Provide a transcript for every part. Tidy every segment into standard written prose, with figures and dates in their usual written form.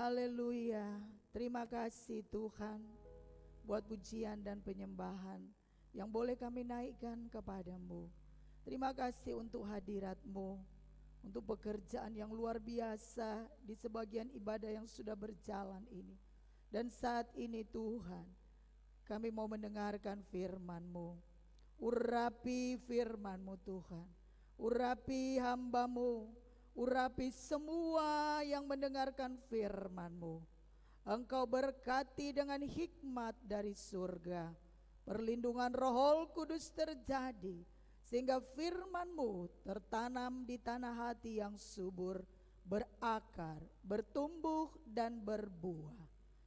Haleluya. Terima kasih Tuhan buat pujian dan penyembahan yang boleh kami naikkan kepadamu. Terima kasih untuk hadirat-Mu, untuk pekerjaan yang luar biasa di sebagian ibadah yang sudah berjalan ini. Dan saat ini Tuhan, kami mau mendengarkan firman-Mu. Urapi firman-Mu Tuhan, urapi hamba-Mu, urapi semua yang mendengarkan firman-Mu. Engkau berkati dengan hikmat dari surga. Perlindungan Roh Kudus terjadi, sehingga firman-Mu tertanam di tanah hati yang subur, berakar, bertumbuh dan berbuah.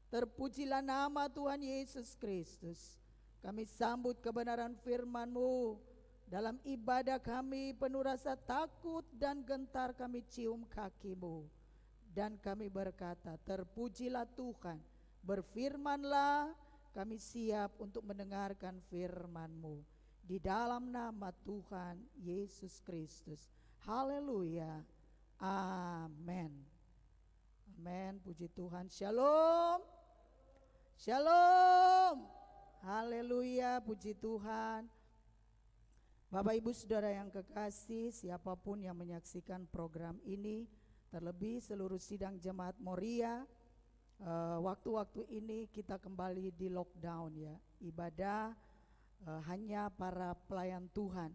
Terpujilah nama Tuhan Yesus Kristus. Kami sambut kebenaran firman-Mu. Dalam ibadah kami penuh rasa takut dan gentar kami cium kaki-Mu. Dan kami berkata, terpujilah Tuhan, berfirmanlah, kami siap untuk mendengarkan firman-Mu. Di dalam nama Tuhan Yesus Kristus. Haleluya. Amin. Amin. Puji Tuhan. Shalom. Shalom. Haleluya. Puji Tuhan. Bapak Ibu Saudara yang kekasih, siapapun yang menyaksikan program ini, terlebih seluruh sidang jemaat Moria, waktu-waktu ini kita kembali di lockdown ya. Ibadah hanya para pelayan Tuhan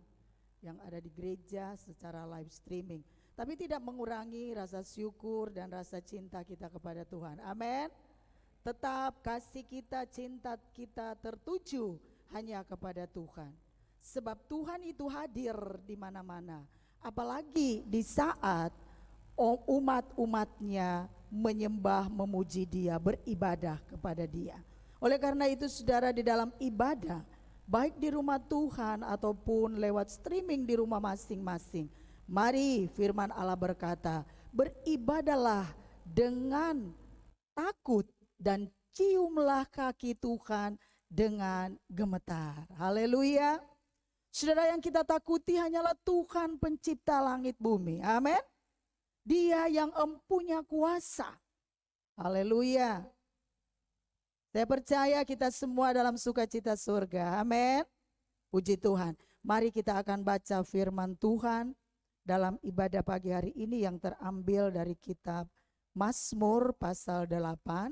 yang ada di gereja secara live streaming. Tapi tidak mengurangi rasa syukur dan rasa cinta kita kepada Tuhan. Amin. Tetap kasih kita, cinta kita tertuju hanya kepada Tuhan. Sebab Tuhan itu hadir di mana-mana. Apalagi di saat umat-umatnya menyembah, memuji Dia, beribadah kepada Dia. Oleh karena itu saudara, di dalam ibadah, baik di rumah Tuhan ataupun lewat streaming di rumah masing-masing, mari firman Allah berkata, beribadahlah dengan takut dan ciumlah kaki Tuhan dengan gemetar. Haleluya. Saudara, yang kita takuti hanyalah Tuhan pencipta langit bumi. Amin. Dia yang empunya kuasa. Haleluya. Saya percaya kita semua dalam sukacita surga. Amin. Puji Tuhan. Mari kita akan baca firman Tuhan dalam ibadah pagi hari ini yang terambil dari kitab Mazmur pasal 8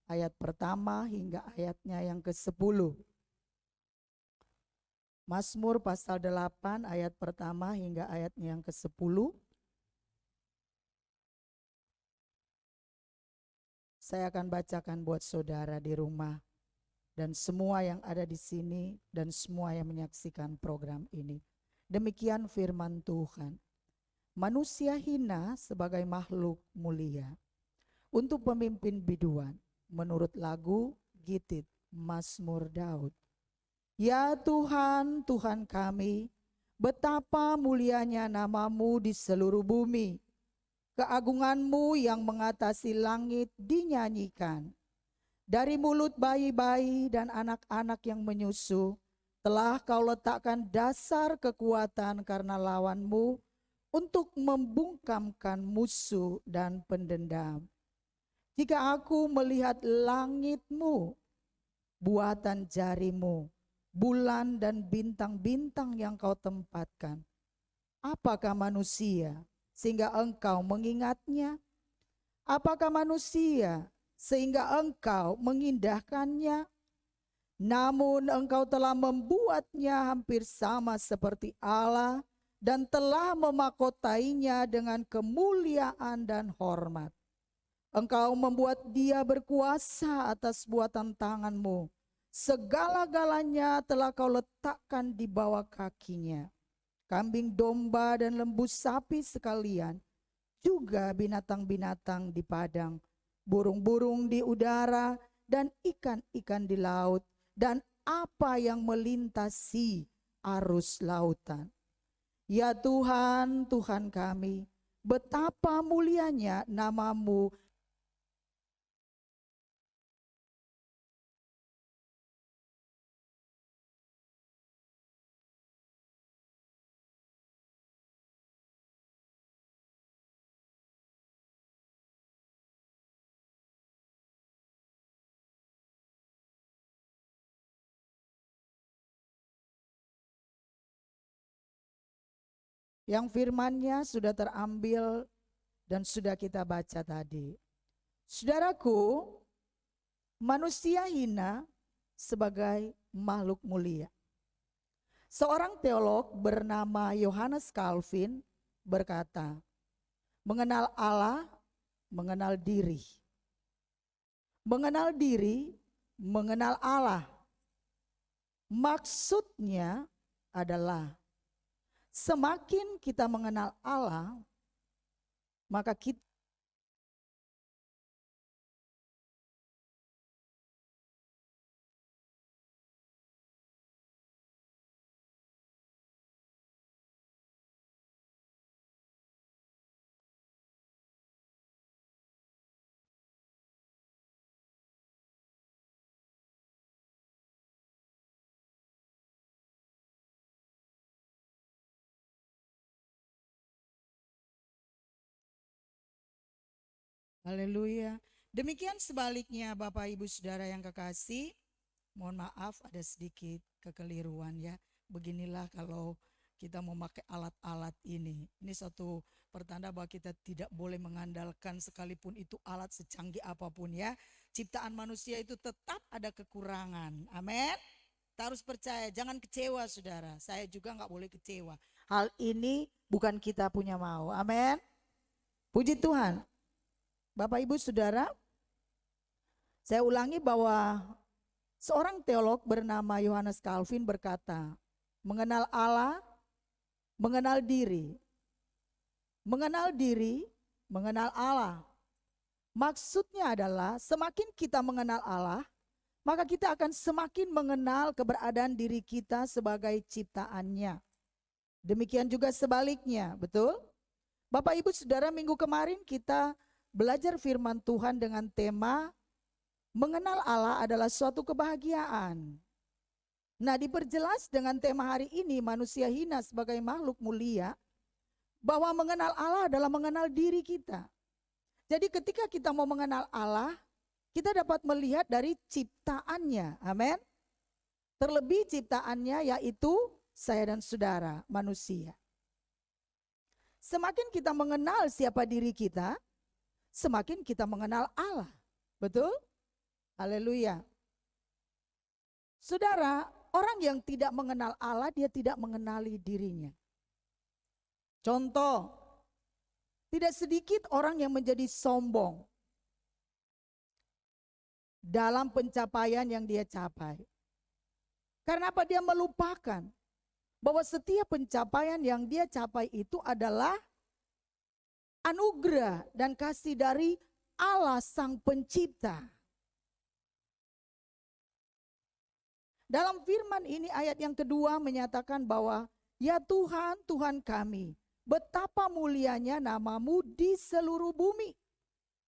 ayat pertama hingga ayatnya yang ke-10. Mazmur pasal 8 ayat pertama hingga ayatnya yang ke-10. Saya akan bacakan buat saudara di rumah dan semua yang ada di sini dan semua yang menyaksikan program ini. Demikian firman Tuhan. Manusia hina sebagai makhluk mulia, untuk pemimpin biduan menurut lagu Gitit Mazmur Daud. Ya Tuhan, Tuhan kami, betapa mulianya nama-Mu di seluruh bumi. Keagungan-Mu yang mengatasi langit dinyanyikan. Dari mulut bayi-bayi dan anak-anak yang menyusu, telah Kau letakkan dasar kekuatan karena lawan-Mu untuk membungkamkan musuh dan pendendam. Jika aku melihat langit-Mu, buatan jari-Mu, bulan dan bintang-bintang yang Kau tempatkan, apakah manusia sehingga Engkau mengingatnya? Apakah manusia sehingga Engkau mengindahkannya? Namun Engkau telah membuatnya hampir sama seperti Allah dan telah memakotainya dengan kemuliaan dan hormat. Engkau membuat dia berkuasa atas buatan tangan-Mu. Segala-galanya telah Kau letakkan di bawah kakinya. Kambing domba dan lembu sapi sekalian, juga binatang-binatang di padang, burung-burung di udara, dan ikan-ikan di laut, dan apa yang melintasi arus lautan. Ya Tuhan, Tuhan kami, betapa mulianya nama-Mu. Yang firman-Nya sudah terambil dan sudah kita baca tadi. Saudaraku, manusia hina sebagai makhluk mulia. Seorang teolog bernama Johannes Calvin berkata, mengenal Allah, mengenal diri. Mengenal diri, mengenal Allah. Maksudnya adalah semakin kita mengenal Allah, maka kita haleluya. Demikian sebaliknya Bapak Ibu Saudara yang kekasih, mohon maaf ada sedikit kekeliruan ya. Beginilah kalau kita memakai alat-alat ini. Ini suatu pertanda bahwa kita tidak boleh mengandalkan sekalipun itu alat secanggih apapun ya. Ciptaan manusia itu tetap ada kekurangan. Amin. Kita harus percaya, jangan kecewa saudara. Saya juga nggak boleh kecewa. Hal ini bukan kita punya mau. Amin. Puji Tuhan. Bapak Ibu Saudara, saya ulangi bahwa seorang teolog bernama Johannes Calvin berkata, mengenal Allah, mengenal diri. Mengenal diri, mengenal Allah. Maksudnya adalah semakin kita mengenal Allah, maka kita akan semakin mengenal keberadaan diri kita sebagai ciptaannya. Demikian juga sebaliknya, betul? Bapak Ibu Saudara, minggu kemarin kita belajar firman Tuhan dengan tema mengenal Allah adalah suatu kebahagiaan. Nah, diperjelas dengan tema hari ini manusia hina sebagai makhluk mulia, bahwa mengenal Allah adalah mengenal diri kita. Jadi ketika kita mau mengenal Allah, kita dapat melihat dari ciptaannya. Amin. Terlebih ciptaannya yaitu saya dan saudara manusia. Semakin kita mengenal siapa diri kita, semakin kita mengenal Allah. Betul? Haleluya. Saudara, orang yang tidak mengenal Allah, dia tidak mengenali dirinya. Contoh, tidak sedikit orang yang menjadi sombong dalam pencapaian yang dia capai. Karena apa? Dia melupakan bahwa setiap pencapaian yang dia capai itu adalah anugerah dan kasih dari Allah Sang Pencipta. Dalam firman ini ayat yang kedua menyatakan bahwa ya Tuhan, Tuhan kami, betapa mulianya namamu di seluruh bumi.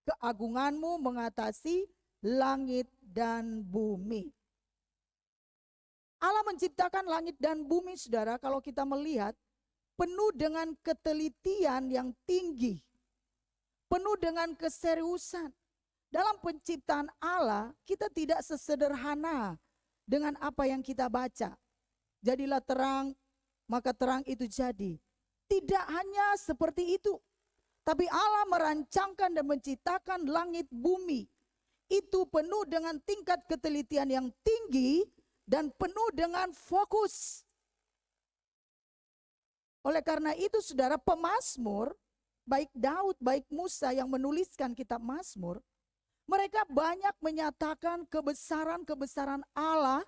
Keagunganmu mengatasi langit dan bumi. Allah menciptakan langit dan bumi, saudara, kalau kita melihat penuh dengan ketelitian yang tinggi, penuh dengan keseriusan. Dalam penciptaan Allah, kita tidak sesederhana dengan apa yang kita baca. Jadilah terang, maka terang itu jadi. Tidak hanya seperti itu, tapi Allah merancangkan dan menciptakan langit bumi. Itu penuh dengan tingkat ketelitian yang tinggi dan penuh dengan fokus. Oleh karena itu, saudara, pemazmur, baik Daud, baik Musa yang menuliskan kitab Mazmur, mereka banyak menyatakan kebesaran-kebesaran Allah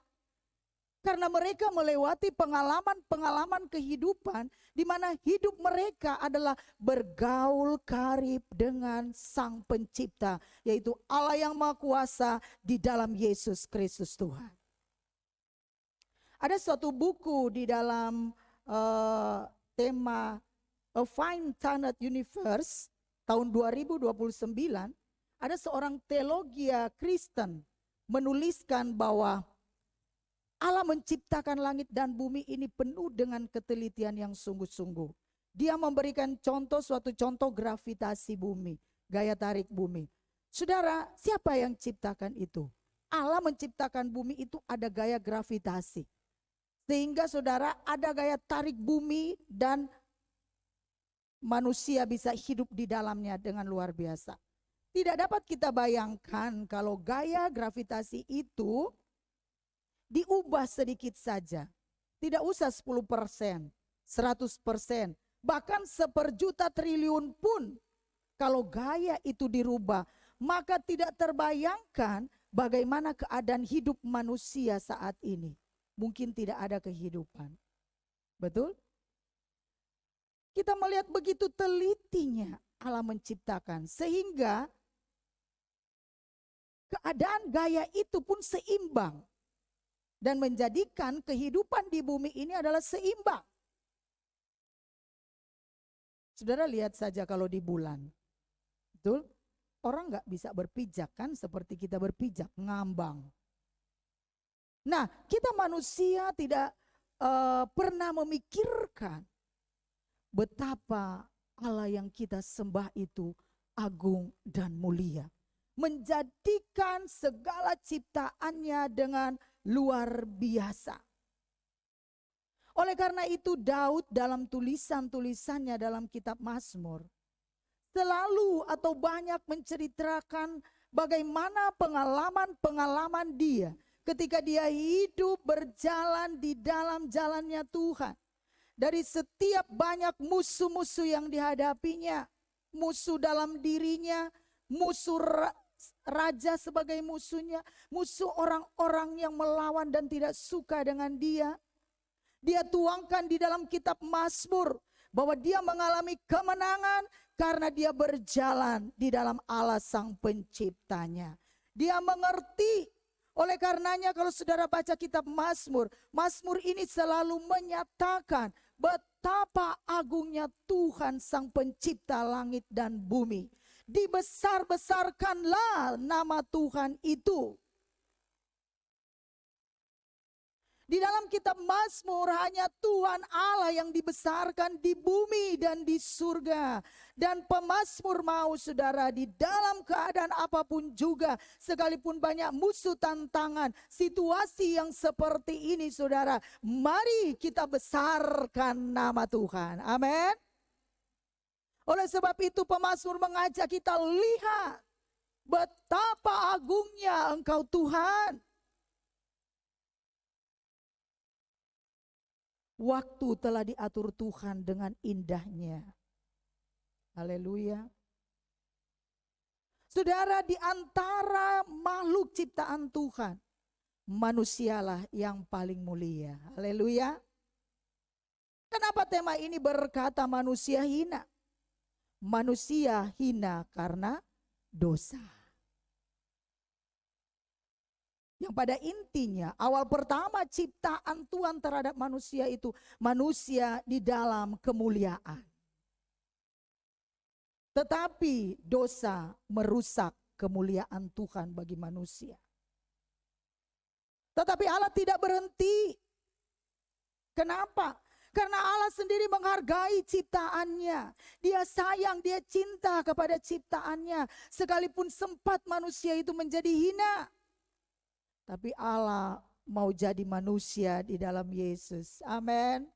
karena mereka melewati pengalaman-pengalaman kehidupan di mana hidup mereka adalah bergaul karib dengan Sang Pencipta, yaitu Allah yang Maha Kuasa di dalam Yesus Kristus Tuhan. Ada suatu buku di dalam tema A Fine-Tuned Universe tahun 2029, ada seorang teologia Kristen menuliskan bahwa Allah menciptakan langit dan bumi ini penuh dengan ketelitian yang sungguh-sungguh. Dia memberikan suatu contoh gravitasi bumi, gaya tarik bumi. Saudara, siapa yang ciptakan itu? Allah menciptakan bumi itu ada gaya gravitasi. Sehingga saudara ada gaya tarik bumi dan manusia bisa hidup di dalamnya dengan luar biasa. Tidak dapat kita bayangkan kalau gaya gravitasi itu diubah sedikit saja. Tidak usah 10%, 100%, bahkan 1/juta triliun pun. Kalau gaya itu dirubah, maka tidak terbayangkan bagaimana keadaan hidup manusia saat ini. Mungkin tidak ada kehidupan. Betul? Kita melihat begitu telitinya Allah menciptakan, sehingga keadaan gaya itu pun seimbang dan menjadikan kehidupan di bumi ini adalah seimbang. Saudara lihat saja kalau di bulan, betul? Orang nggak bisa berpijak kan seperti kita berpijak, ngambang. Nah, kita manusia tidak pernah memikirkan betapa Allah yang kita sembah itu agung dan mulia, menjadikan segala ciptaannya dengan luar biasa. Oleh karena itu Daud dalam tulisan-tulisannya dalam kitab Mazmur selalu atau banyak menceritakan bagaimana pengalaman-pengalaman dia ketika dia hidup berjalan di dalam jalannya Tuhan. Dari setiap banyak musuh-musuh yang dihadapinya, musuh dalam dirinya, musuh raja sebagai musuhnya, musuh orang-orang yang melawan dan tidak suka dengan dia. Dia tuangkan di dalam kitab Mazmur bahwa dia mengalami kemenangan karena dia berjalan di dalam Allah Sang Penciptanya. Dia mengerti. Oleh karenanya kalau saudara baca kitab Mazmur, Mazmur ini selalu menyatakan betapa agungnya Tuhan Sang Pencipta langit dan bumi. Dibesar-besarkanlah nama Tuhan itu. Di dalam kitab Mazmur hanya Tuhan Allah yang dibesarkan di bumi dan di surga. Dan pemazmur mau saudara di dalam keadaan apapun juga, sekalipun banyak musuh tantangan, situasi yang seperti ini saudara, mari kita besarkan nama Tuhan. Amin. Oleh sebab itu pemazmur mengajak kita lihat betapa agungnya Engkau Tuhan. Waktu telah diatur Tuhan dengan indahnya. Haleluya. Saudara, di antara makhluk ciptaan Tuhan, manusialah yang paling mulia. Haleluya. Kenapa tema ini berkata manusia hina? Manusia hina karena dosa. Yang pada intinya awal pertama ciptaan Tuhan terhadap manusia itu manusia di dalam kemuliaan. Tetapi dosa merusak kemuliaan Tuhan bagi manusia. Tetapi Allah tidak berhenti. Kenapa? Karena Allah sendiri menghargai ciptaannya. Dia sayang, dia cinta kepada ciptaannya. Sekalipun sempat manusia itu menjadi hina. Tapi Allah mau jadi manusia di dalam Yesus. Amin.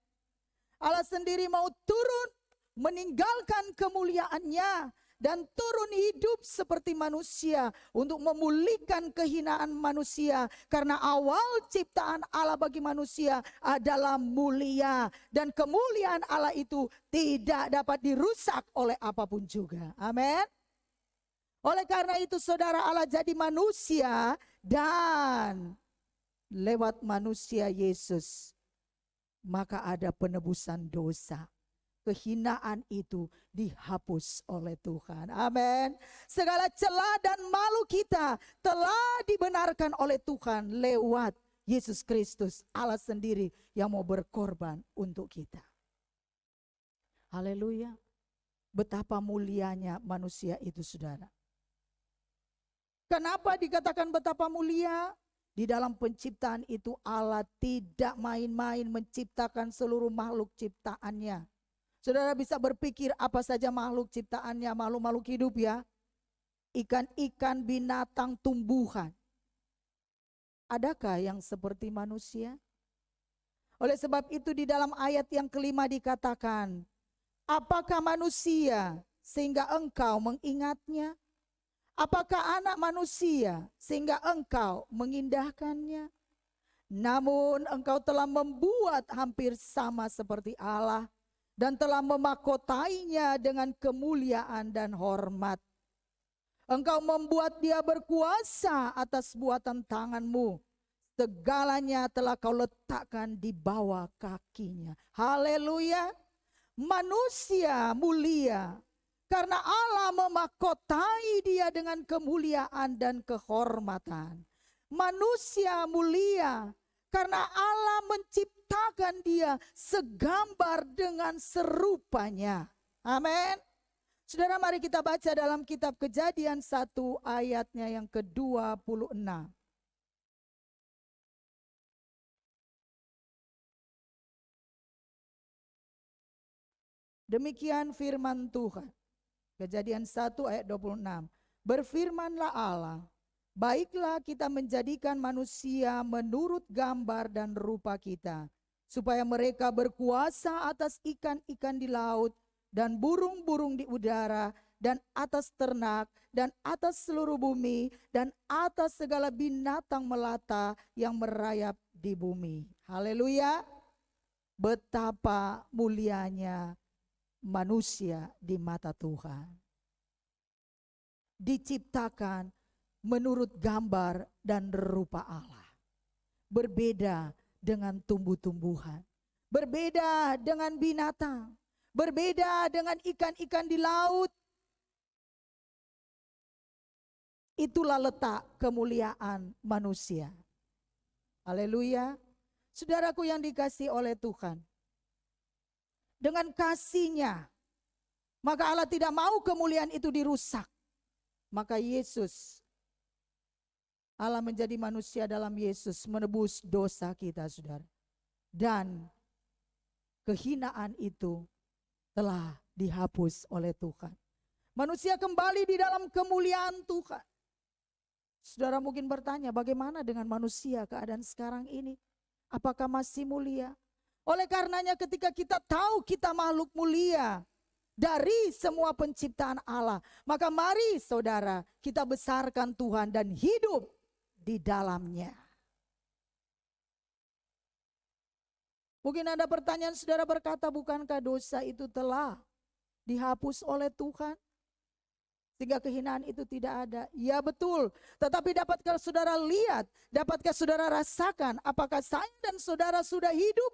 Allah sendiri mau turun, meninggalkan kemuliaannya, dan turun hidup seperti manusia untuk memulihkan kehinaan manusia. Karena awal ciptaan Allah bagi manusia adalah mulia. Dan kemuliaan Allah itu tidak dapat dirusak oleh apapun juga. Amin. Oleh karena itu saudara, Allah jadi manusia dan lewat manusia Yesus maka ada penebusan dosa. Kehinaan itu dihapus oleh Tuhan. Amin. Segala celah dan malu kita telah dibenarkan oleh Tuhan lewat Yesus Kristus, Allah sendiri yang mau berkorban untuk kita. Haleluya. Betapa mulianya manusia itu saudara. Kenapa dikatakan betapa mulia? Di dalam penciptaan itu Allah tidak main-main menciptakan seluruh makhluk ciptaannya. Saudara bisa berpikir apa saja makhluk ciptaannya, makhluk-makhluk hidup ya. Ikan-ikan, binatang, tumbuhan. Adakah yang seperti manusia? Oleh sebab itu di dalam ayat yang kelima dikatakan, apakah manusia sehingga engkau mengingatnya? Apakah anak manusia sehingga engkau mengindahkannya? Namun engkau telah membuat hampir sama seperti Allah dan telah memakotainya dengan kemuliaan dan hormat. Engkau membuat dia berkuasa atas buatan tanganmu. Segalanya telah kau letakkan di bawah kakinya. Haleluya. Manusia mulia karena Allah memakotai dia dengan kemuliaan dan kehormatan. Manusia mulia karena Allah menciptakan dia segambar dengan serupanya. Amin. Saudara, mari kita baca dalam kitab Kejadian 1 ayatnya yang ke-26. Demikian firman Tuhan. Kejadian 1 ayat 26. Berfirmanlah Allah, baiklah kita menjadikan manusia menurut gambar dan rupa kita, supaya mereka berkuasa atas ikan-ikan di laut dan burung-burung di udara dan atas ternak dan atas seluruh bumi dan atas segala binatang melata yang merayap di bumi. Haleluya. Betapa mulianya manusia di mata Tuhan. Diciptakan menurut gambar dan rupa Allah. Berbeda dengan tumbuh-tumbuhan. Berbeda dengan binatang. Berbeda dengan ikan-ikan di laut. Itulah letak kemuliaan manusia. Haleluya. Saudaraku yang dikasihi oleh Tuhan. Dengan kasih-Nya, maka Allah tidak mau kemuliaan itu dirusak. Maka Yesus, Allah menjadi manusia dalam Yesus, menebus dosa kita saudara. Dan kehinaan itu telah dihapus oleh Tuhan. Manusia kembali di dalam kemuliaan Tuhan. Saudara mungkin bertanya, bagaimana dengan manusia keadaan sekarang ini? Apakah masih mulia? Oleh karenanya ketika kita tahu kita makhluk mulia dari semua penciptaan Allah, maka mari saudara kita besarkan Tuhan dan hidup di dalamnya. Mungkin ada pertanyaan, saudara berkata, bukankah dosa itu telah dihapus oleh Tuhan? Sehingga kehinaan itu tidak ada. Ya betul, tetapi dapatkah saudara lihat, dapatkah saudara rasakan apakah saya dan saudara sudah hidup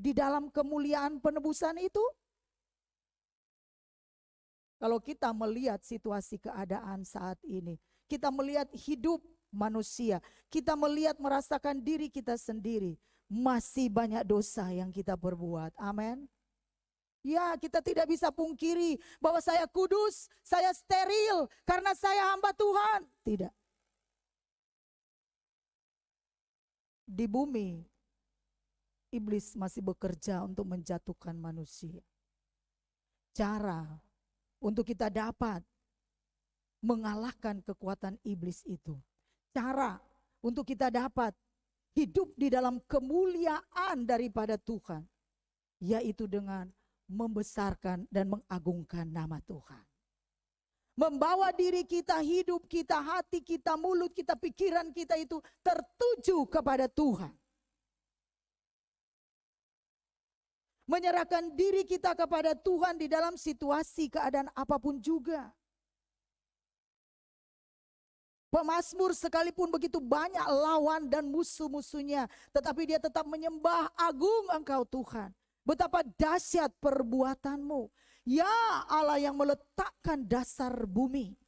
di dalam kemuliaan penebusan itu? Kalau kita melihat situasi keadaan saat ini, kita melihat hidup manusia. Kita melihat, merasakan diri kita sendiri. Masih banyak dosa yang kita perbuat. Amin. Ya, kita tidak bisa pungkiri bahwa saya kudus, saya steril karena saya hamba Tuhan. Tidak. Di bumi, iblis masih bekerja untuk menjatuhkan manusia. Cara untuk kita dapat mengalahkan kekuatan iblis itu. Cara untuk kita dapat hidup di dalam kemuliaan daripada Tuhan, yaitu dengan membesarkan dan mengagungkan nama Tuhan. Membawa diri kita, hidup kita, hati kita, mulut kita, pikiran kita itu tertuju kepada Tuhan. Menyerahkan diri kita kepada Tuhan di dalam situasi keadaan apapun juga. Pemazmur sekalipun begitu banyak lawan dan musuh-musuhnya, tetapi dia tetap menyembah, agung Engkau Tuhan. Betapa dahsyat perbuatanmu, ya Allah yang meletakkan dasar bumi.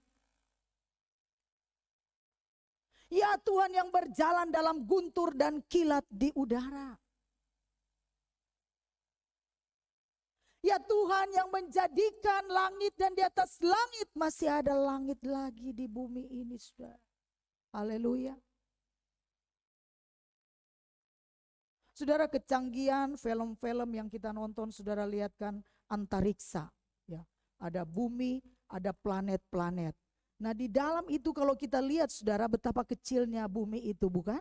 Ya Tuhan yang berjalan dalam guntur dan kilat di udara. Ya Tuhan yang menjadikan langit dan di atas langit masih ada langit lagi di bumi ini, saudara. Haleluya. Saudara, kecanggihan film-film yang kita nonton, saudara lihat kan, antariksa. Ya, ada bumi, ada planet-planet. Nah di dalam itu kalau kita lihat, saudara, betapa kecilnya bumi itu, bukan?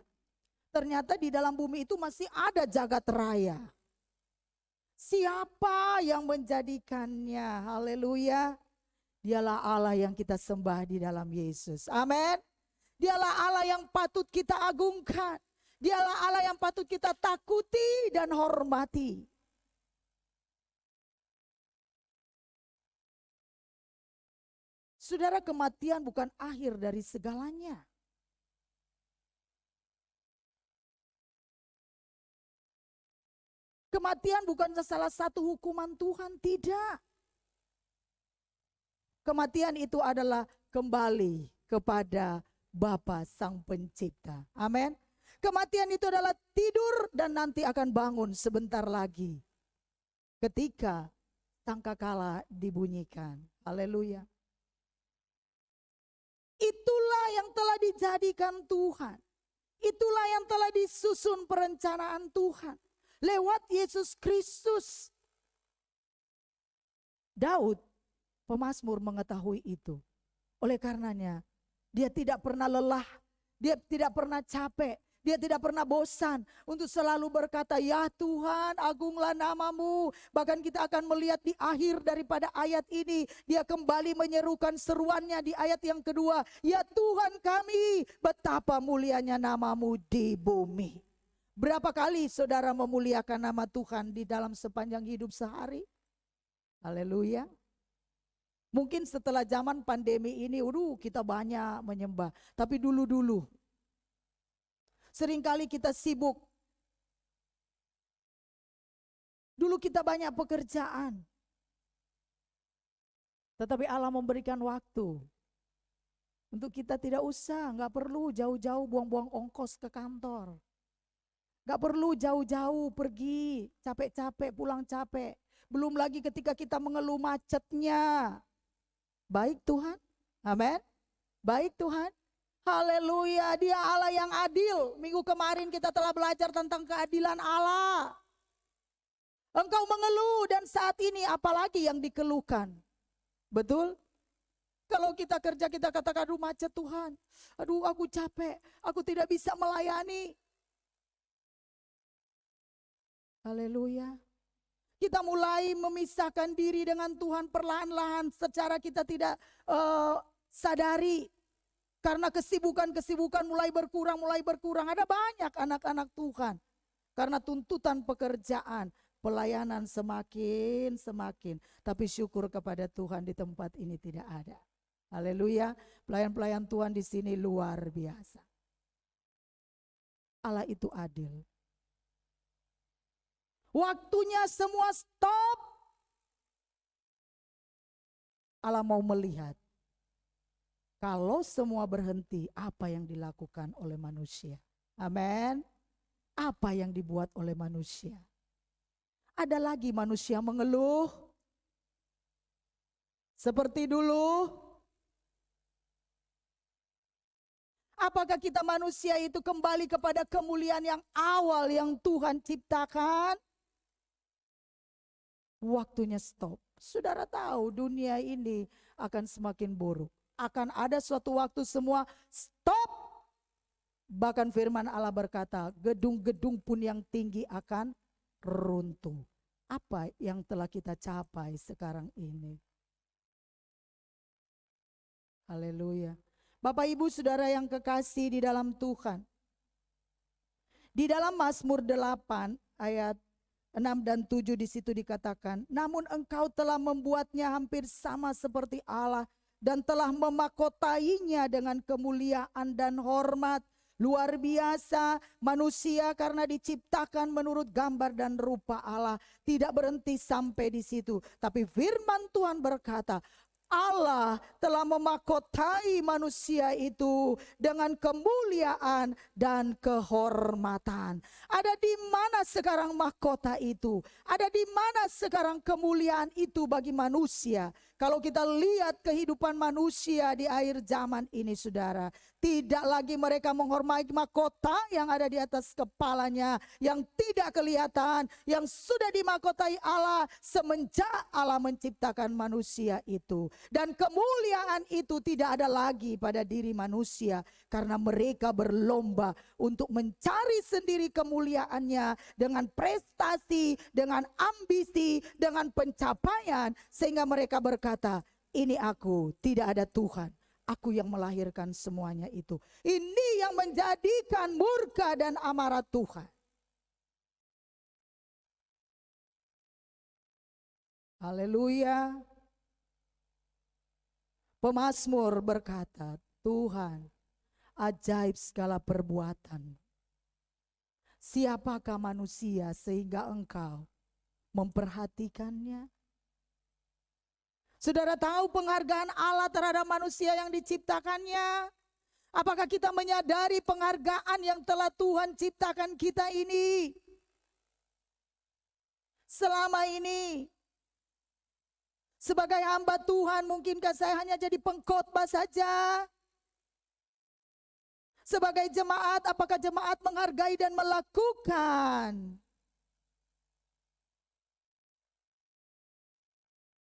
Ternyata di dalam bumi itu masih ada jagat raya. Siapa yang menjadikannya? Haleluya. Dialah Allah yang kita sembah di dalam Yesus. Amin. Dialah Allah yang patut kita agungkan. Dialah Allah yang patut kita takuti dan hormati. Saudara, kematian bukan akhir dari segalanya. Kematian bukan salah satu hukuman Tuhan, tidak. Kematian itu adalah kembali kepada Bapa Sang Pencipta. Amin. Kematian itu adalah tidur dan nanti akan bangun sebentar lagi. Ketika sangkakala dibunyikan. Haleluya. Itulah yang telah dijadikan Tuhan. Itulah yang telah disusun perencanaan Tuhan. Lewat Yesus Kristus. Daud, pemazmur, mengetahui itu. Oleh karenanya, dia tidak pernah lelah. Dia tidak pernah capek. Dia tidak pernah bosan untuk selalu berkata, ya Tuhan, agunglah namamu. Bahkan kita akan melihat di akhir daripada ayat ini, dia kembali menyerukan seruannya di ayat yang kedua. Ya Tuhan kami, betapa mulianya namamu di bumi. Berapa kali saudara memuliakan nama Tuhan di dalam sepanjang hidup sehari? Haleluya. Mungkin setelah zaman pandemi ini, kita banyak menyembah. Tapi dulu-dulu, seringkali kita sibuk. Dulu kita banyak pekerjaan. Tetapi Allah memberikan waktu. Untuk kita tidak usah, gak perlu jauh-jauh buang-buang ongkos ke kantor. Gak perlu jauh-jauh pergi, capek-capek, pulang capek. Belum lagi ketika kita mengeluh macetnya. Baik Tuhan, amin. Baik Tuhan. Haleluya, Dia Allah yang adil. Minggu kemarin kita telah belajar tentang keadilan Allah. Engkau mengeluh dan saat ini apalagi yang dikeluhkan. Betul? Kalau kita kerja kita katakan, aduh macet Tuhan. Aduh aku capek, aku tidak bisa melayani. Haleluya. Kita mulai memisahkan diri dengan Tuhan perlahan-lahan secara kita tidak sadari. Karena kesibukan-kesibukan mulai berkurang. Ada banyak anak-anak Tuhan. Karena tuntutan pekerjaan, pelayanan semakin. Tapi syukur kepada Tuhan di tempat ini tidak ada. Haleluya. Pelayan-pelayan Tuhan di sini luar biasa. Allah itu adil. Waktunya semua stop. Allah mau melihat. Kalau semua berhenti, apa yang dilakukan oleh manusia? Amin. Apa yang dibuat oleh manusia? Ada lagi manusia mengeluh seperti dulu. Apakah kita manusia itu kembali kepada kemuliaan yang awal yang Tuhan ciptakan? Waktunya stop. Saudara tahu dunia ini akan semakin buruk. Akan ada suatu waktu semua stop. Bahkan firman Allah berkata, gedung-gedung pun yang tinggi akan runtuh. Apa yang telah kita capai sekarang ini? Haleluya. Bapak Ibu Saudara yang kekasih di dalam Tuhan. Di dalam Mazmur 8 ayat 6 dan 7 di situ dikatakan, namun engkau telah membuatnya hampir sama seperti Allah dan telah memakotainya dengan kemuliaan dan hormat. Luar biasa, manusia karena diciptakan menurut gambar dan rupa Allah. Tidak berhenti sampai di situ. Tapi firman Tuhan berkata, Allah telah memakotai manusia itu dengan kemuliaan dan kehormatan. Ada di mana sekarang mahkota itu? Ada di mana sekarang kemuliaan itu bagi manusia? Kalau kita lihat kehidupan manusia di akhir zaman ini, saudara, tidak lagi mereka menghormati mahkota yang ada di atas kepalanya, yang tidak kelihatan, yang sudah dimahkotai Allah semenjak Allah menciptakan manusia itu. Dan kemuliaan itu tidak ada lagi pada diri manusia, karena mereka berlomba untuk mencari sendiri kemuliaannya dengan prestasi, dengan ambisi, dengan pencapaian, sehingga mereka berkata, ini aku, tidak ada Tuhan. Aku yang melahirkan semuanya itu. Ini yang menjadikan murka dan amarah Tuhan. Haleluya. Pemazmur berkata, Tuhan, ajaib segala perbuatan. Siapakah manusia sehingga engkau memperhatikannya? Saudara tahu penghargaan Allah terhadap manusia yang diciptakannya? Apakah kita menyadari penghargaan yang telah Tuhan ciptakan kita ini? Selama ini, sebagai hamba Tuhan, mungkinkah saya hanya jadi pengkhotbah saja? Sebagai jemaat, apakah jemaat menghargai dan melakukan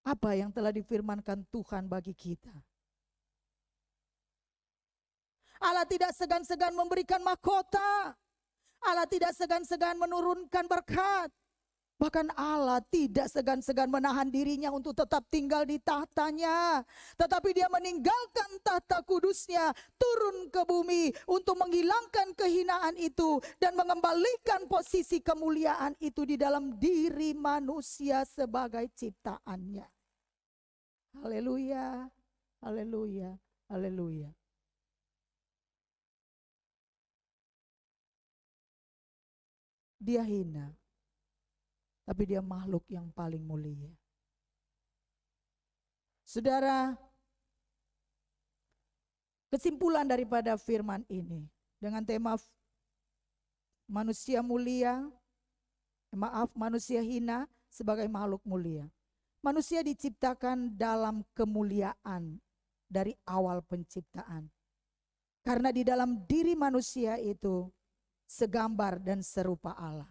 apa yang telah difirmankan Tuhan bagi kita? Allah tidak segan-segan memberikan mahkota. Allah tidak segan-segan menurunkan berkat. Bahkan Allah tidak segan-segan menahan dirinya untuk tetap tinggal di tahtanya. Tetapi dia meninggalkan tahta kudusnya, turun ke bumi untuk menghilangkan kehinaan itu dan mengembalikan posisi kemuliaan itu di dalam diri manusia sebagai ciptaannya. Haleluya, haleluya, haleluya. Dia hina, tapi dia makhluk yang paling mulia. Saudara, kesimpulan daripada firman ini dengan tema manusia mulia, manusia hina sebagai makhluk mulia. Manusia diciptakan dalam kemuliaan dari awal penciptaan. Karena di dalam diri manusia itu segambar dan serupa Allah.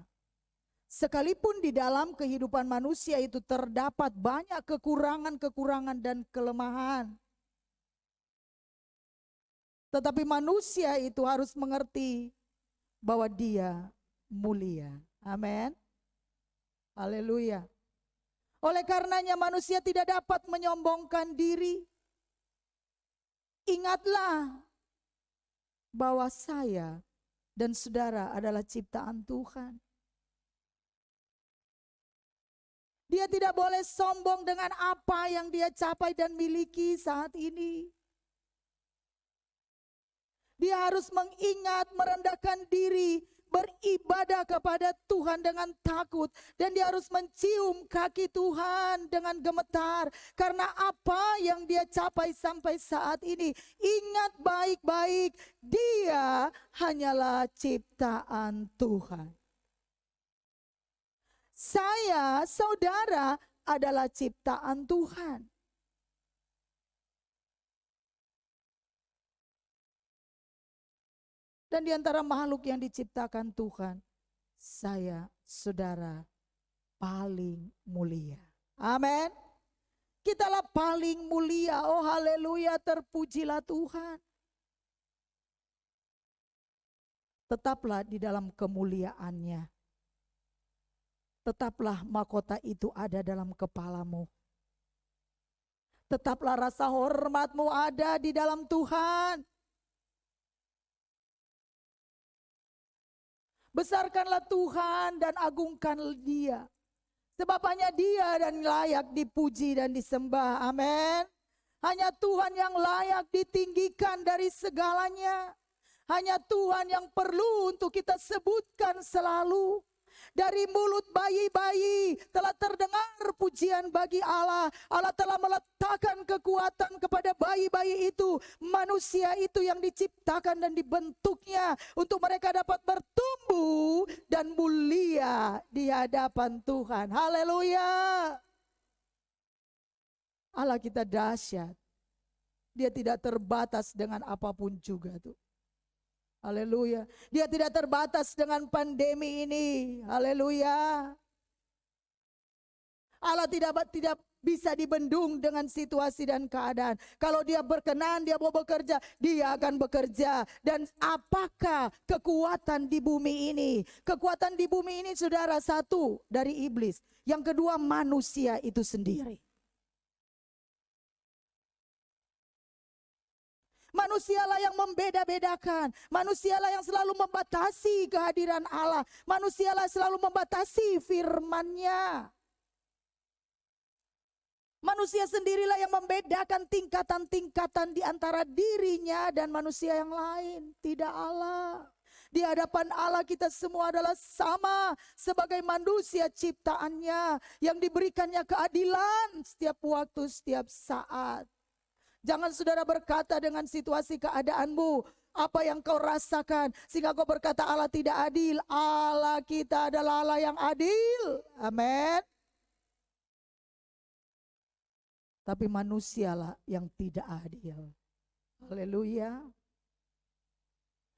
Sekalipun di dalam kehidupan manusia itu terdapat banyak kekurangan-kekurangan dan kelemahan. Tetapi manusia itu harus mengerti bahwa dia mulia. Amin. Haleluya. Oleh karenanya manusia tidak dapat menyombongkan diri. Ingatlah bahwa saya dan saudara adalah ciptaan Tuhan. Dia tidak boleh sombong dengan apa yang dia capai dan miliki saat ini. Dia harus mengingat, merendahkan diri, beribadah beribadah kepada Tuhan dengan takut. Dan dia harus mencium kaki Tuhan dengan gemetar. Karena apa yang dia capai sampai saat ini. Ingat baik-baik, dia hanyalah ciptaan Tuhan. Saya, saudara, adalah ciptaan Tuhan. Dan di antara makhluk yang diciptakan Tuhan, saya, saudara, paling mulia. Amin. Kitalah paling mulia. Oh haleluya, terpujilah Tuhan. Tetaplah di dalam kemuliaannya. Tetaplah mahkota itu ada dalam kepalamu. Tetaplah rasa hormatmu ada di dalam Tuhan. Besarkanlah Tuhan dan agungkan Dia. Sebab hanya Dia dan layak dipuji dan disembah. Amin. Hanya Tuhan yang layak ditinggikan dari segalanya. Hanya Tuhan yang perlu untuk kita sebutkan selalu. Dari mulut bayi-bayi telah terdengar pujian bagi Allah. Allah telah meletakkan kekuatan kepada bayi-bayi itu. Manusia itu yang diciptakan dan dibentuknya. Untuk mereka dapat bertumbuh dan mulia di hadapan Tuhan. Haleluya. Allah kita dahsyat. Dia tidak terbatas dengan apapun juga tuh. Haleluya. Dia tidak terbatas dengan pandemi ini. Haleluya. Allah tidak bisa dibendung dengan situasi dan keadaan. Kalau dia berkenan, dia mau bekerja, dia akan bekerja. Dan apakah kekuatan di bumi ini? Kekuatan di bumi ini, saudara, satu dari iblis. Yang kedua, manusia itu sendiri. Manusialah yang membeda-bedakan. Manusialah yang selalu membatasi kehadiran Allah. Manusialah selalu membatasi firman-Nya. Manusia sendirilah yang membedakan tingkatan-tingkatan di antara dirinya dan manusia yang lain. Tidak Allah. Di hadapan Allah kita semua adalah sama sebagai manusia ciptaannya yang diberikannya keadilan setiap waktu, setiap saat. Jangan saudara berkata dengan situasi keadaanmu, apa yang kau rasakan, sehingga kau berkata Allah tidak adil. Allah kita adalah Allah yang adil. Amin. Tapi manusialah yang tidak adil. Haleluya.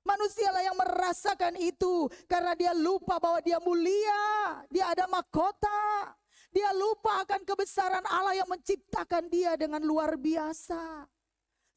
Manusialah yang merasakan itu karena dia lupa bahwa dia mulia, dia ada mahkota. Dia lupa akan kebesaran Allah yang menciptakan dia dengan luar biasa.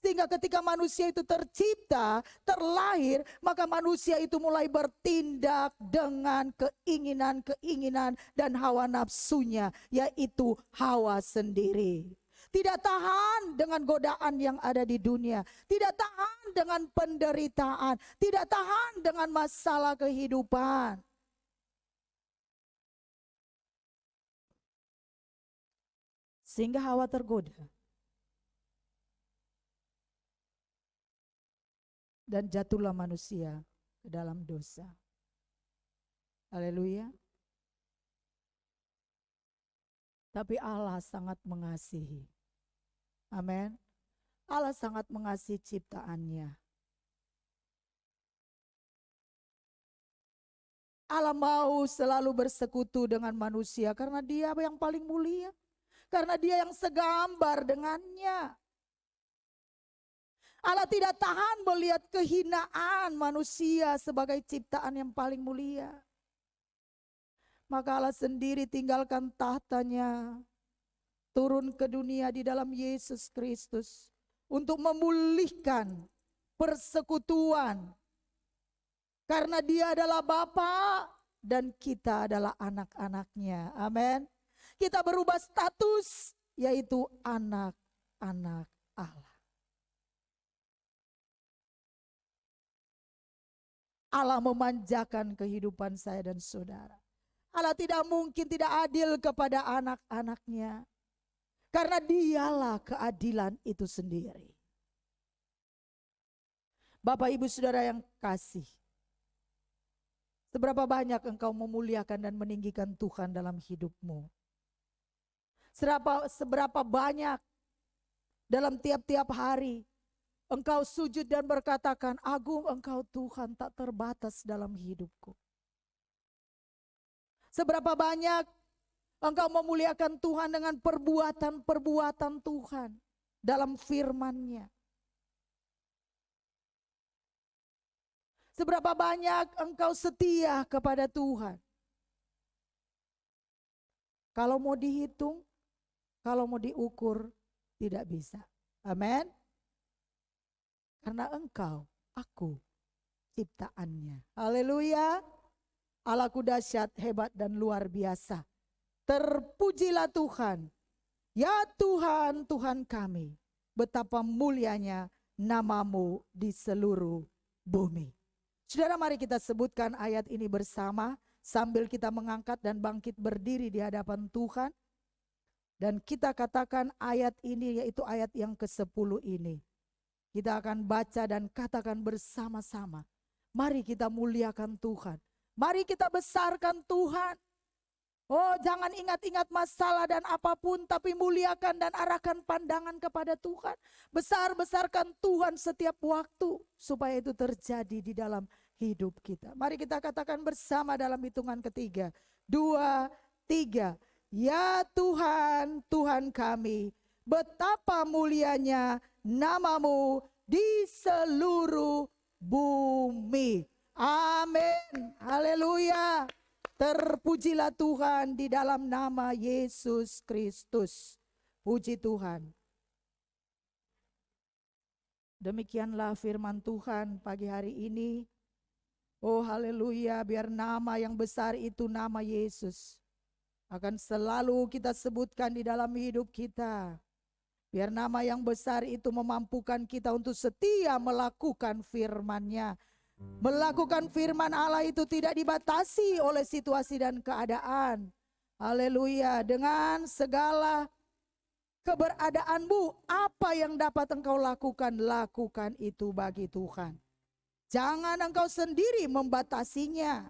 Sehingga ketika manusia itu tercipta, terlahir, maka manusia itu mulai bertindak dengan keinginan-keinginan dan hawa nafsunya, yaitu hawa sendiri. Tidak tahan dengan godaan yang ada di dunia. Tidak tahan dengan penderitaan. Tidak tahan dengan masalah kehidupan. Sehingga Hawa tergoda. Dan jatuhlah manusia ke dalam dosa. Haleluya. Tapi Allah sangat mengasihi. Amin. Allah sangat mengasihi ciptaannya. Allah mau selalu bersekutu dengan manusia karena dia yang paling mulia. Karena dia yang segambar dengannya. Allah tidak tahan melihat kehinaan manusia sebagai ciptaan yang paling mulia. Maka Allah sendiri tinggalkan tahtanya, turun ke dunia di dalam Yesus Kristus untuk memulihkan persekutuan. Karena dia adalah Bapa dan kita adalah anak-anaknya. Amin. Kita berubah status, yaitu anak-anak Allah. Allah memanjakan kehidupan saya dan saudara. Allah tidak mungkin tidak adil kepada anak-anaknya. Karena dialah keadilan itu sendiri. Bapak ibu saudara yang kasih. Seberapa banyak engkau memuliakan dan meninggikan Tuhan dalam hidupmu? Seberapa banyak dalam tiap-tiap hari engkau sujud dan berkatakan, agung engkau Tuhan, tak terbatas dalam hidupku. Seberapa banyak engkau memuliakan Tuhan dengan perbuatan-perbuatan Tuhan dalam firman-Nya. Seberapa banyak engkau setia kepada Tuhan. Kalau mau dihitung, kalau mau diukur, tidak bisa. Amin. Karena engkau, aku, ciptaannya. Haleluya. Allahku dahsyat, hebat dan luar biasa. Terpujilah Tuhan. Ya Tuhan, Tuhan kami. Betapa mulianya namamu di seluruh bumi. Saudara, mari kita sebutkan ayat ini bersama sambil kita mengangkat dan bangkit berdiri di hadapan Tuhan. Dan kita katakan ayat ini, yaitu ayat yang ke-10 ini. Kita akan baca dan katakan bersama-sama. Mari kita muliakan Tuhan. Mari kita besarkan Tuhan. Oh, jangan ingat-ingat masalah dan apapun, tapi muliakan dan arahkan pandangan kepada Tuhan. Besar-besarkan Tuhan setiap waktu, supaya itu terjadi di dalam hidup kita. Mari kita katakan bersama dalam hitungan ketiga. 2, 3. Ya Tuhan, Tuhan kami, betapa mulianya namamu di seluruh bumi. Amin. Haleluya. Terpujilah Tuhan di dalam nama Yesus Kristus. Puji Tuhan. Demikianlah firman Tuhan pagi hari ini. Oh haleluya, biar nama yang besar itu nama Yesus akan selalu kita sebutkan di dalam hidup kita. Biar nama yang besar itu memampukan kita untuk setia melakukan firman-Nya. Melakukan firman Allah itu tidak dibatasi oleh situasi dan keadaan. Haleluya. Dengan segala keberadaanmu, apa yang dapat engkau lakukan, lakukan itu bagi Tuhan. Jangan engkau sendiri membatasinya.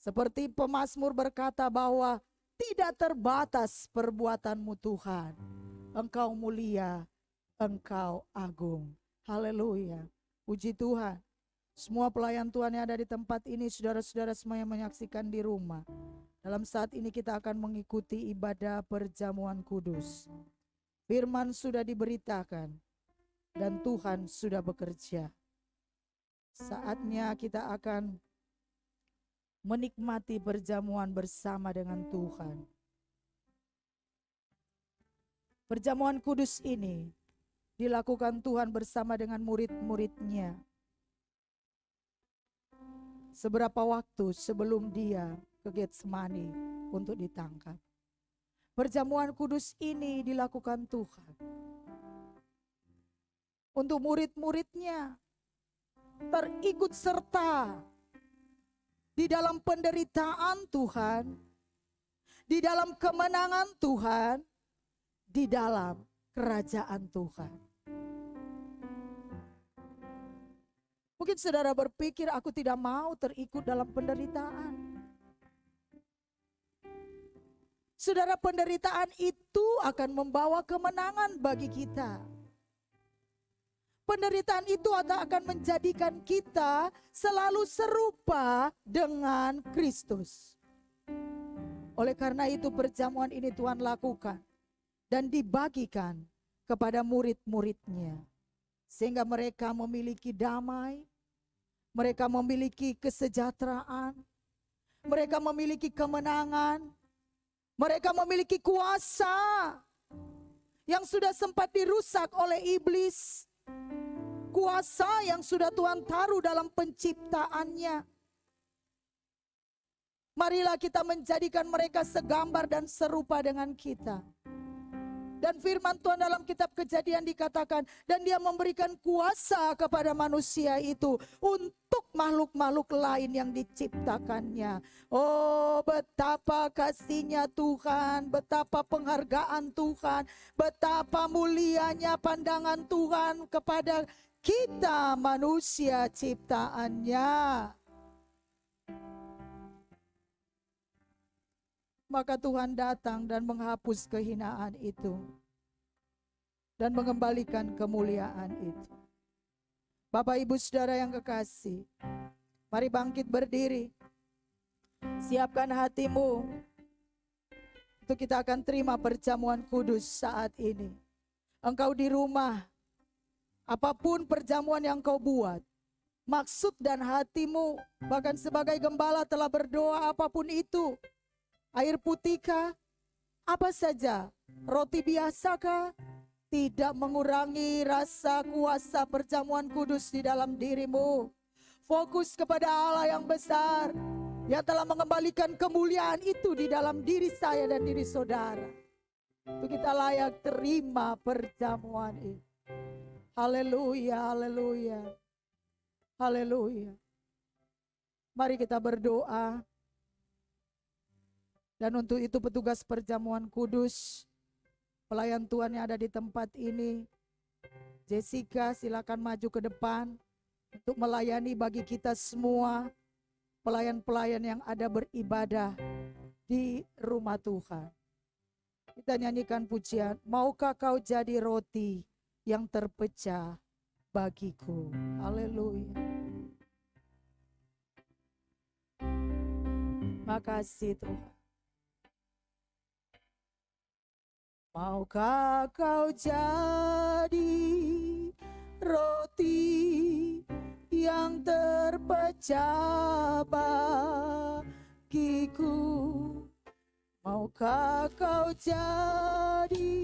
Seperti pemazmur berkata bahwa tidak terbatas perbuatanmu Tuhan. Engkau mulia, engkau agung. Haleluya. Puji Tuhan. Semua pelayan Tuhan yang ada di tempat ini, saudara-saudara semua yang menyaksikan di rumah. Dalam saat ini kita akan mengikuti ibadah perjamuan kudus. Firman sudah diberitakan dan Tuhan sudah bekerja. Saatnya kita akan menikmati perjamuan bersama dengan Tuhan. Perjamuan kudus ini dilakukan Tuhan bersama dengan murid-muridnya. Seberapa waktu sebelum dia ke Getsemani untuk ditangkap. Perjamuan kudus ini dilakukan Tuhan untuk murid-muridnya terikut serta di dalam penderitaan Tuhan, di dalam kemenangan Tuhan, di dalam kerajaan Tuhan. Mungkin saudara berpikir, aku tidak mau terikut dalam penderitaan. Saudara, penderitaan itu akan membawa kemenangan bagi kita. Penderitaan itu akan menjadikan kita selalu serupa dengan Kristus. Oleh karena itu perjamuan ini Tuhan lakukan dan dibagikan kepada murid-muridnya. Sehingga mereka memiliki damai, mereka memiliki kesejahteraan, mereka memiliki kemenangan, mereka memiliki kuasa yang sudah sempat dirusak oleh iblis. Kuasa yang sudah Tuhan taruh dalam penciptaannya. Marilah kita menjadikan mereka segambar dan serupa dengan kita. Dan firman Tuhan dalam kitab Kejadian dikatakan, dan dia memberikan kuasa kepada manusia itu untuk makhluk-makhluk lain yang diciptakannya. Oh, betapa kasihnya Tuhan, betapa penghargaan Tuhan, betapa mulianya pandangan Tuhan kepada kita manusia ciptaannya. maka Tuhan datang dan menghapus kehinaan itu dan mengembalikan kemuliaan itu. Bapak Ibu Saudara yang kekasih, mari bangkit berdiri. Siapkan hatimu untuk kita akan terima perjamuan kudus saat ini. Engkau di rumah, apapun perjamuan yang kau buat, maksud dan hatimu, bahkan sebagai gembala telah berdoa apapun itu, air putihkah, apa saja, roti biasakah, tidak mengurangi rasa kuasa perjamuan kudus di dalam dirimu. Fokus kepada Allah yang besar, yang telah mengembalikan kemuliaan itu di dalam diri saya dan diri saudara. Untuk kita layak terima perjamuan ini. Haleluya, haleluya, haleluya. Mari kita berdoa. Dan untuk itu petugas perjamuan kudus, pelayan Tuhan yang ada di tempat ini, Jessica silakan maju ke depan untuk melayani bagi kita semua, pelayan-pelayan yang ada beribadah di rumah Tuhan. Kita nyanyikan pujian, maukah kau jadi roti yang terpecah bagiku. Haleluya. Makasih Tuhan. Maukah kau jadi roti yang terpecah bagiku. Maukah kau jadi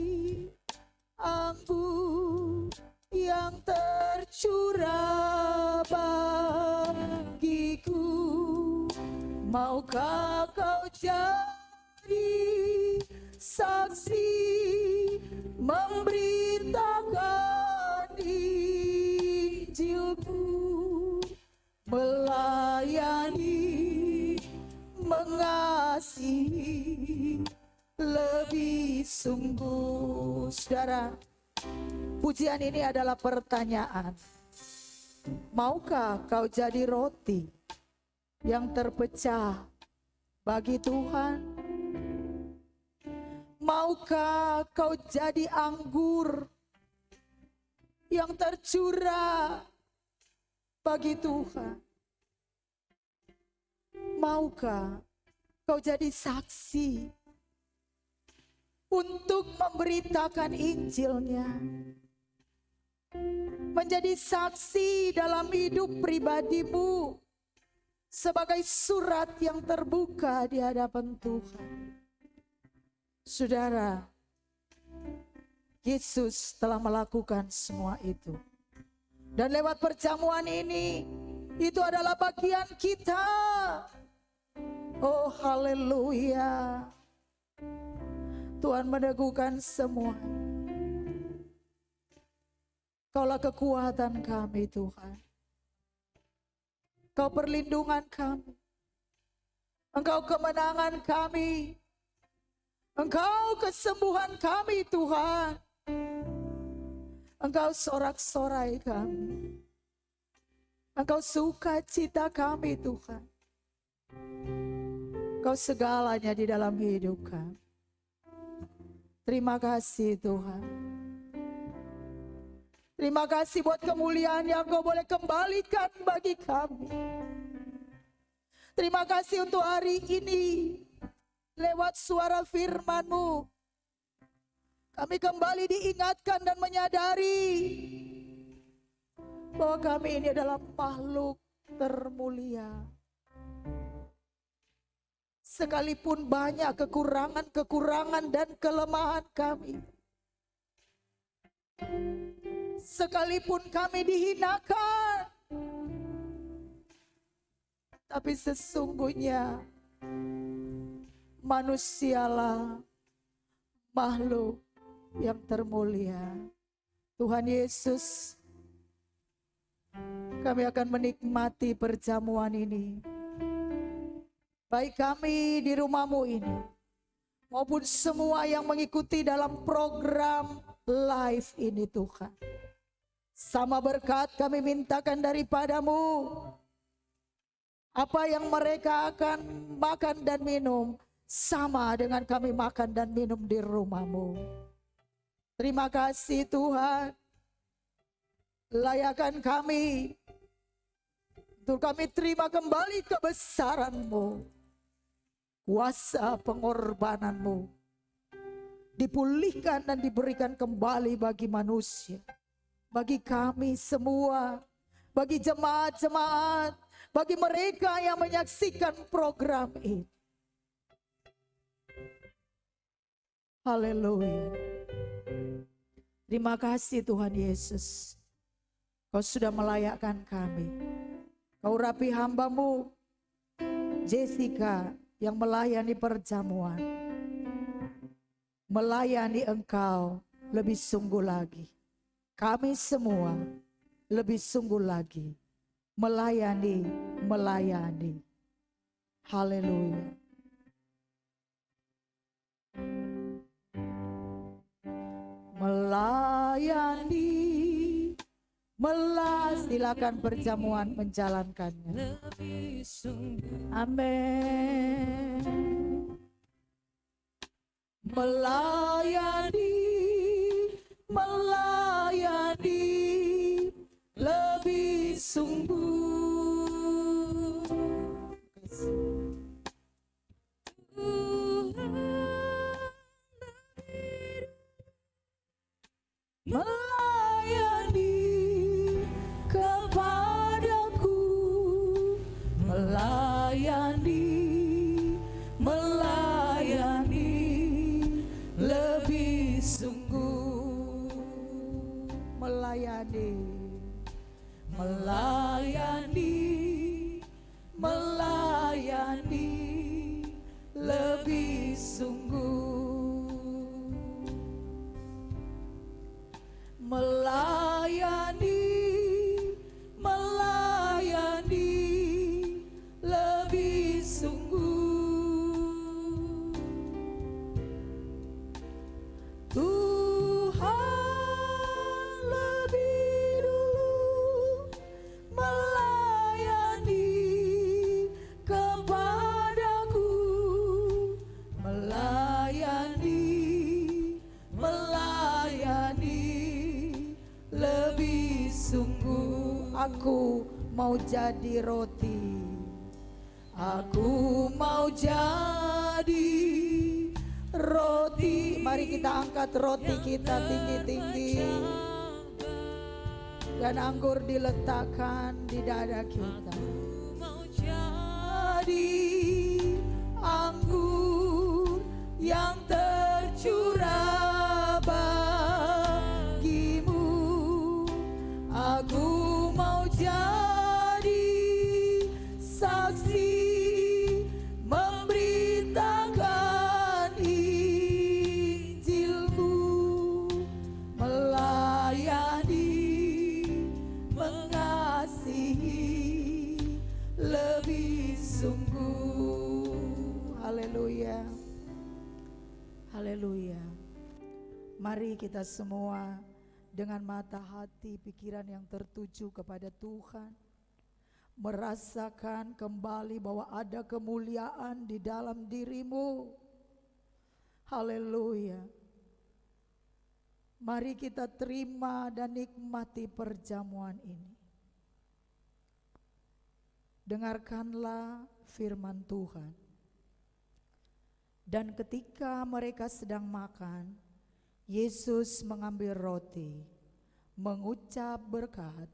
anggur yang tercurah bagiku. Maukah kau jadi saksi memberitakan Injilku, melayani, mengasihi lebih sungguh. Saudara, pujian ini adalah pertanyaan. Maukah kau jadi roti yang terpecah bagi Tuhan? Maukah kau jadi anggur yang tercurah bagi Tuhan? Maukah kau jadi saksi untuk memberitakan Injilnya? Menjadi saksi dalam hidup pribadimu sebagai surat yang terbuka di hadapan Tuhan. Saudara, Yesus telah melakukan semua itu. Dan lewat perjamuan ini, itu adalah bagian kita. Oh haleluya. Tuhan meneguhkan semua. Kaulah kekuatan kami Tuhan. Kau perlindungan kami. Engkau kemenangan kami. Engkau kesembuhan kami Tuhan. Engkau sorak-sorai kami. Engkau sukacita kami Tuhan. Engkau segalanya di dalam hidup kami. Terima kasih Tuhan. Terima kasih buat kemuliaan yang Kau boleh kembalikan bagi kami. Terima kasih untuk hari ini. Lewat suara firman-Mu, kami kembali diingatkan dan menyadari bahwa kami ini adalah makhluk termulia. Sekalipun banyak kekurangan dan kelemahan kami, sekalipun kami dihinakan, tapi sesungguhnya manusialah makhluk yang termulia. Tuhan Yesus, kami akan menikmati perjamuan ini. Baik kami di rumah-Mu ini, maupun semua yang mengikuti dalam program live ini Tuhan. Sama berkat kami mintakan daripada-Mu. Apa yang mereka akan makan dan minum, sama dengan kami makan dan minum di rumah-Mu. Terima kasih Tuhan, layakan kami untuk kami terima kembali kebesaran-Mu, kuasa pengorbanan-Mu dipulihkan dan diberikan kembali bagi manusia, bagi kami semua, bagi jemaat-jemaat, bagi mereka yang menyaksikan program ini. Haleluya. Terima kasih Tuhan Yesus, Kau sudah melayakkan kami. Kau rapi hamba-Mu Jessica yang melayani perjamuan, melayani Engkau lebih sungguh lagi. Kami semua lebih sungguh lagi melayani. Haleluya. Silakan perjamuan menjalankannya. Amin. Melayani lebih sungguh. Melayani kepadaku, melayani lebih sungguh. Melayani lebih sungguh. Melayani lebih sungguh. Tuhan lebih dulu melayani kepadaku, melayani lebih sungguh. Aku mau jadi roti, aku mau jadi roti. Mari kita angkat roti kita tinggi-tinggi, dan anggur diletakkan di dada kita. Jadi anggur yang tercurah bagimu. Aku mau jadi saksi, memberitakan Injil-Mu, melayani, mengasihi lebih sungguh. Haleluya. Haleluya. Mari kita semua dengan mata hati pikiran yang tertuju kepada Tuhan, merasakan kembali bahwa ada kemuliaan di dalam dirimu. Haleluya. Mari kita terima dan nikmati perjamuan ini. Dengarkanlah firman Tuhan. Dan ketika mereka sedang makan, Yesus mengambil roti, mengucap berkat,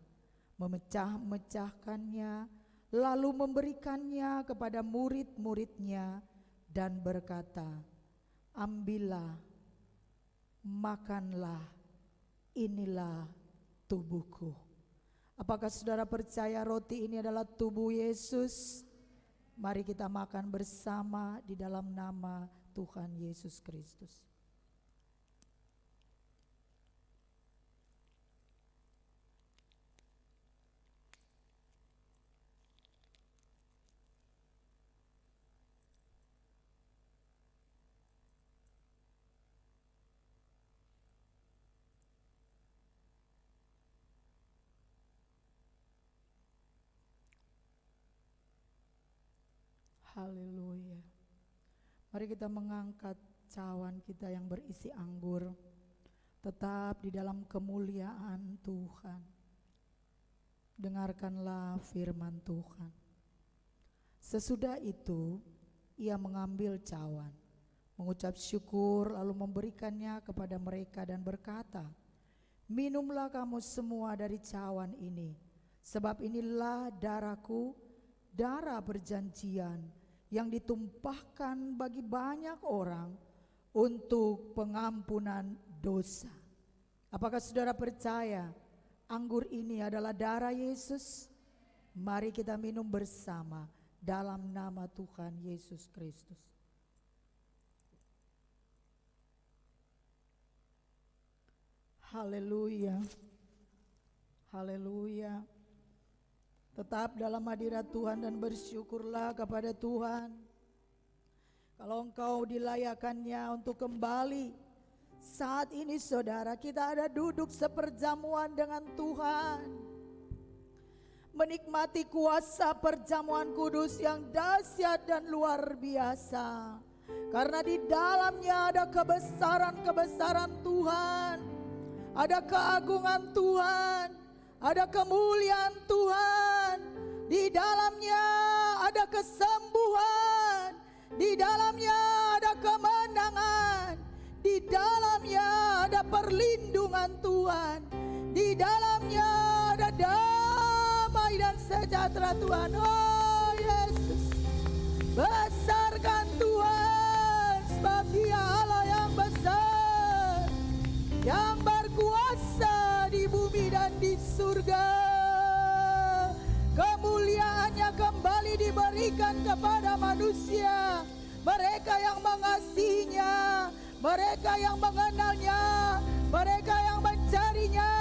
memecah-mecahkannya, lalu memberikannya kepada murid-muridnya dan berkata, ambillah, makanlah, inilah tubuhku. Apakah saudara percaya roti ini adalah tubuh Yesus? Mari kita makan bersama di dalam nama Tuhan Yesus Kristus. Haleluya. Mari kita mengangkat cawan kita yang berisi anggur, tetap di dalam kemuliaan Tuhan. Dengarkanlah firman Tuhan. Sesudah itu ia mengambil cawan, mengucap syukur, lalu memberikannya kepada mereka dan berkata, "Minumlah kamu semua dari cawan ini, sebab inilah darahku, darah perjanjian yang ditumpahkan bagi banyak orang untuk pengampunan dosa." Apakah saudara percaya anggur ini adalah darah Yesus? Mari kita minum bersama dalam nama Tuhan Yesus Kristus. Haleluya, haleluya. Tetap dalam hadirat Tuhan dan bersyukurlah kepada Tuhan. Kalau engkau dilayakannya untuk kembali saat ini, saudara, kita ada duduk seperjamuan dengan Tuhan, menikmati kuasa perjamuan kudus yang dahsyat dan luar biasa. Karena di dalamnya ada kebesaran-kebesaran Tuhan, ada keagungan Tuhan, ada kemuliaan Tuhan. Di dalamnya ada kesembuhan, di dalamnya ada kemenangan, di dalamnya ada perlindungan Tuhan, di dalamnya ada damai dan sejahtera Tuhan. Oh Yesus, besarkan Tuhan, sebab Dia Allah yang besar, yang berkuasa di bumi dan di surga. Kemuliaannya kembali diberikan kepada manusia, mereka yang mengasihinya, mereka yang mengenalnya, mereka yang mencarinya,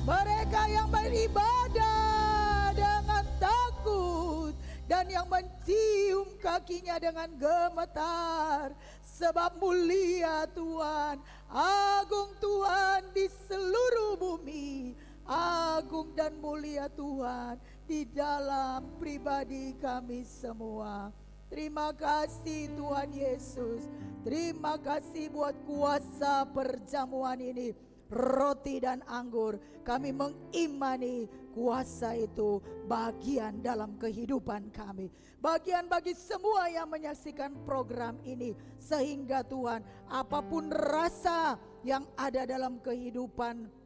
mereka yang beribadah dengan takut dan yang mencium kakinya dengan gemetar. Sebab mulia Tuhan, agung Tuhan di seluruh bumi, agung dan mulia Tuhan di dalam pribadi kami semua. Terima kasih Tuhan Yesus, terima kasih buat kuasa perjamuan ini, roti dan anggur. Kami mengimani kuasa itu bagian dalam kehidupan kami, bagian bagi semua yang menyaksikan program ini, sehingga Tuhan, apapun rasa yang ada dalam kehidupan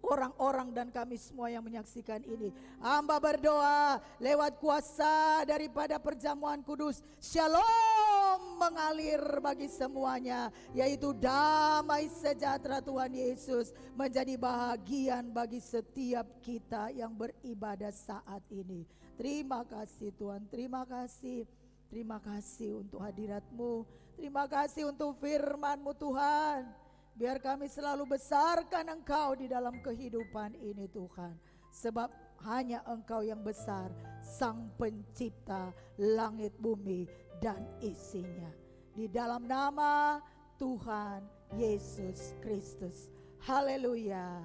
orang-orang dan kami semua yang menyaksikan ini, hamba berdoa lewat kuasa daripada perjamuan kudus, shalom mengalir bagi semuanya, yaitu damai sejahtera Tuhan Yesus menjadi bahagian bagi setiap kita yang beribadah saat ini. Terima kasih Tuhan, terima kasih. Terima kasih untuk hadirat-Mu, terima kasih untuk firman-Mu Tuhan. Biar kami selalu besarkan Engkau di dalam kehidupan ini Tuhan. Sebab hanya Engkau yang besar, Sang Pencipta langit bumi dan isinya. Di dalam nama Tuhan Yesus Kristus. Haleluya.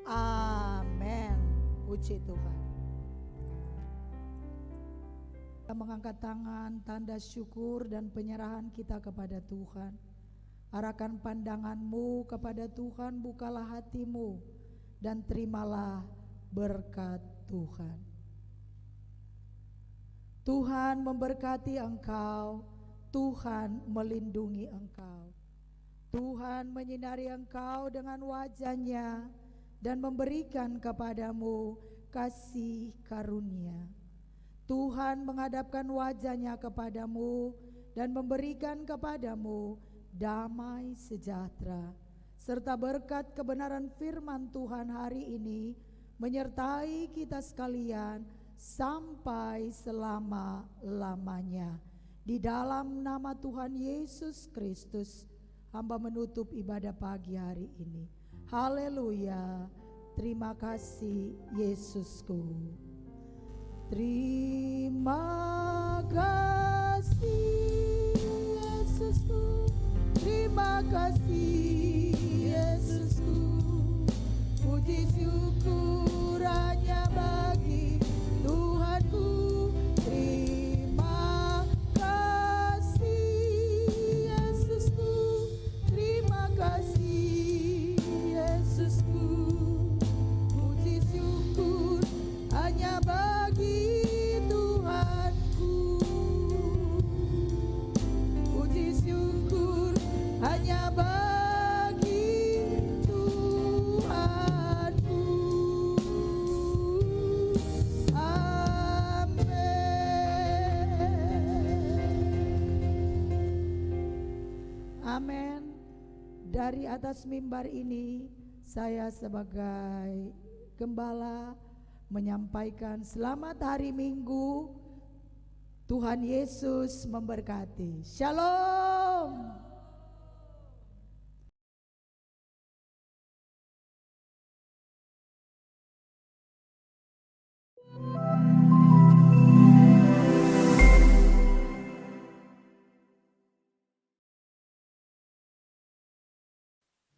Amin. Puji Tuhan. Kita mengangkat tangan, tanda syukur dan penyerahan kita kepada Tuhan. Arahkan pandanganmu kepada Tuhan, bukalah hatimu dan terimalah berkat Tuhan. Tuhan memberkati engkau, Tuhan melindungi engkau, Tuhan menyinari engkau dengan wajah-Nya dan memberikan kepadamu kasih karunia. Tuhan menghadapkan wajah-Nya kepadamu dan memberikan kepadamu damai sejahtera, serta berkat kebenaran firman Tuhan hari ini menyertai kita sekalian sampai selama-lamanya. Di dalam nama Tuhan Yesus Kristus, hamba menutup ibadah pagi hari ini. Haleluya. Terima kasih Yesusku. Terima kasih Yesusku. Terima kasih Yesusku, puji syukur hanya bagi Tuhanku. Terima kasih Amin. Dari atas mimbar ini saya sebagai gembala menyampaikan selamat hari Minggu. Tuhan Yesus memberkati. Shalom.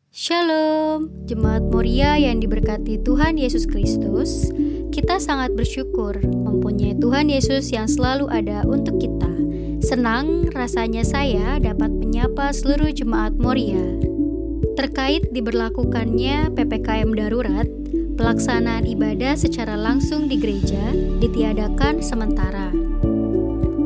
Shalom, Jemaat Moria yang diberkati Tuhan Yesus Kristus. Kita sangat bersyukur mempunyai Tuhan Yesus yang selalu ada untuk kita. Senang rasanya saya dapat menyapa seluruh Jemaat Moria. Terkait diberlakukannya PPKM darurat, pelaksanaan ibadah secara langsung di gereja ditiadakan sementara.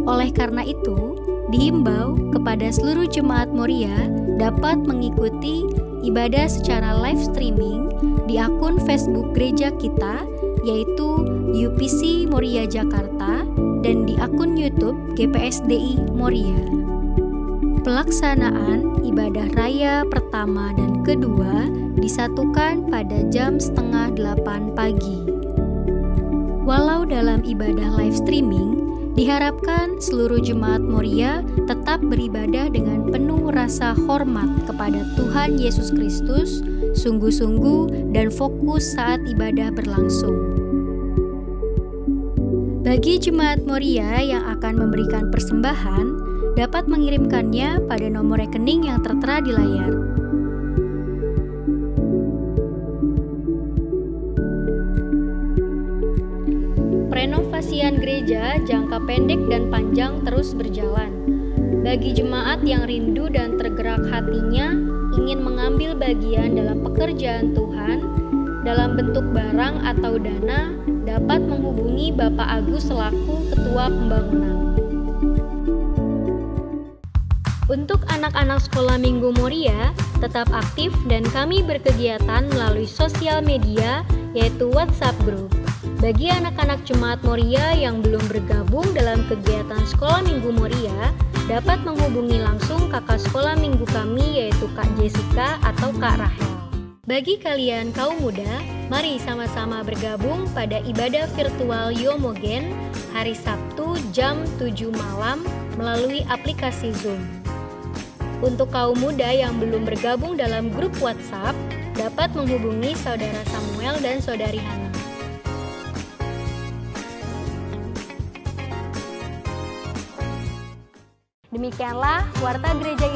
Oleh karena itu, dihimbau kepada seluruh Jemaat Moria dapat mengikuti ibadah secara live streaming di akun Facebook gereja kita, yaitu UPC Moria Jakarta, dan di akun YouTube GPSDI Moria. Pelaksanaan ibadah raya pertama dan kedua disatukan pada jam 7:30 pagi. Walau dalam ibadah live streaming, diharapkan seluruh Jemaat Moria tetap beribadah dengan penuh rasa hormat kepada Tuhan Yesus Kristus, sungguh-sungguh dan fokus saat ibadah berlangsung. Bagi Jemaat Moria yang akan memberikan persembahan, dapat mengirimkannya pada nomor rekening yang tertera di layar. Renovasian gereja jangka pendek dan panjang terus berjalan. Bagi jemaat yang rindu dan tergerak hatinya ingin mengambil bagian dalam pekerjaan Tuhan dalam bentuk barang atau dana, dapat menghubungi Bapak Agus selaku Ketua Pembangunan. Untuk anak-anak Sekolah Minggu Moria tetap aktif dan kami berkegiatan melalui sosial media yaitu WhatsApp Group. Bagi anak-anak Jemaat Moria yang belum bergabung dalam kegiatan Sekolah Minggu Moria, dapat menghubungi langsung kakak sekolah minggu kami yaitu Kak Jessica atau Kak Rahel. Bagi kalian kaum muda, mari sama-sama bergabung pada ibadah virtual Yomogen hari Sabtu jam 7 malam melalui aplikasi Zoom. Untuk kaum muda yang belum bergabung dalam grup WhatsApp, dapat menghubungi Saudara Samuel dan Saudari Hana. Demikianlah Warta Gereja